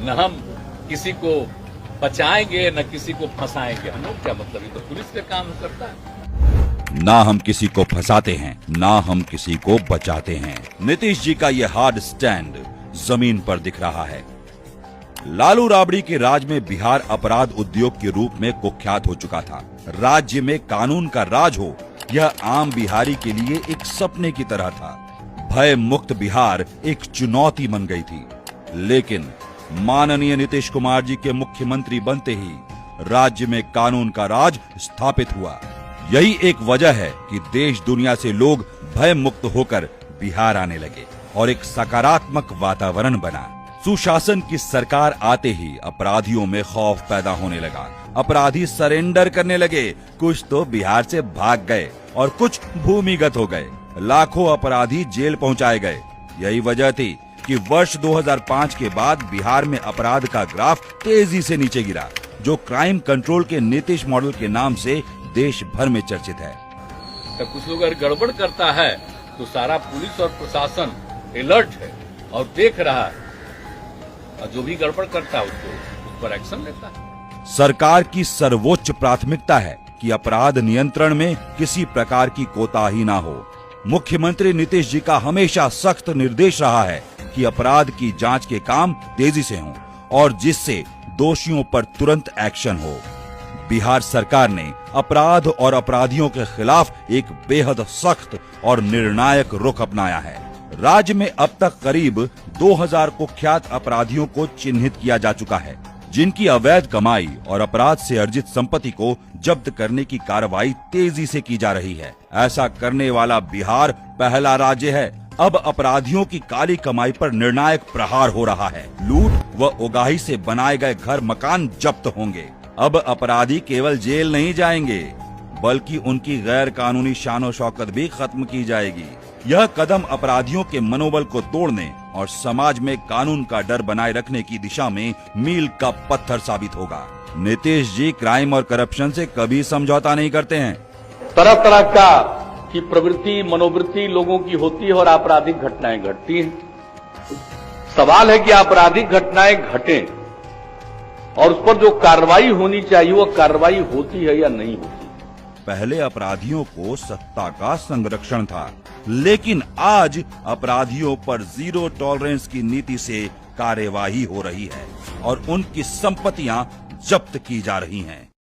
न हम किसी को बचाएंगे न किसी को फंसाएंगे। हम लोग क्या मतलब, ये तो पुलिस का काम करता है। ना हम किसी को फंसाते हैं, ना हम किसी को बचाते हैं। नीतीश जी का ये हार्ड स्टैंड जमीन पर दिख रहा है। लालू राबड़ी के राज में बिहार अपराध उद्योग के रूप में कुख्यात हो चुका था। राज्य में कानून का राज हो, यह आम बिहारी के लिए एक सपने की तरह था। भय मुक्त बिहार एक चुनौती बन गई थी। लेकिन माननीय नीतीश कुमार जी के मुख्यमंत्री बनते ही राज्य में कानून का राज स्थापित हुआ। यही एक वजह है कि देश दुनिया से लोग भय मुक्त होकर बिहार आने लगे और एक सकारात्मक वातावरण बना। सुशासन की सरकार आते ही अपराधियों में खौफ पैदा होने लगा। अपराधी सरेंडर करने लगे। कुछ तो बिहार से भाग गए और कुछ भूमिगत हो गए। लाखों अपराधी जेल पहुंचाए गए। यही वजह थी कि वर्ष 2005 के बाद बिहार में अपराध का ग्राफ तेजी से नीचे गिरा, जो क्राइम कंट्रोल के नीतीश मॉडल के नाम से देश भर में चर्चित है। तो कुछ लोग अगर गड़बड़ करता है तो सारा पुलिस और प्रशासन अलर्ट है और देख रहा है, और जो भी गड़बड़ करता है उसको उस पर एक्शन लेता है। सरकार की सर्वोच्च प्राथमिकता है कि अपराध नियंत्रण में किसी प्रकार की कोताही ना हो। मुख्यमंत्री नीतीश जी का हमेशा सख्त निर्देश रहा है कि अपराध की जांच के काम तेजी से हों और जिससे दोषियों पर तुरंत एक्शन हो। बिहार सरकार ने अपराध और अपराधियों के खिलाफ एक बेहद सख्त और निर्णायक रुख अपनाया है। राज्य में अब तक करीब 2000 कुख्यात अपराधियों को चिन्हित किया जा चुका है, जिनकी अवैध कमाई और अपराध से अर्जित संपत्ति को जब्त करने की कार्रवाई तेजी से की जा रही है। ऐसा करने वाला बिहार पहला राज्य है। अब अपराधियों की काली कमाई पर निर्णायक प्रहार हो रहा है। लूट व उगाही से बनाए गए घर मकान जब्त होंगे। अब अपराधी केवल जेल नहीं जाएंगे, बल्कि उनकी गैर कानूनी शान शौकत भी खत्म की जाएगी। यह कदम अपराधियों के मनोबल को तोड़ने और समाज में कानून का डर बनाए रखने की दिशा में मील का पत्थर साबित होगा। नीतीश जी क्राइम और करप्शन से कभी समझौता नहीं करते हैं। तरह तरह का की प्रवृत्ति मनोवृत्ति लोगों की होती है और आपराधिक घटनाएं घटती हैं। सवाल है कि आपराधिक घटनाएं घटें और उस पर जो कार्रवाई होनी चाहिए वो कार्रवाई होती है या नहीं होती। पहले अपराधियों को सत्ता का संरक्षण था, लेकिन आज अपराधियों पर जीरो टॉलरेंस की नीति से कार्यवाही हो रही है और उनकी संपत्तियां जब्त की जा रही हैं।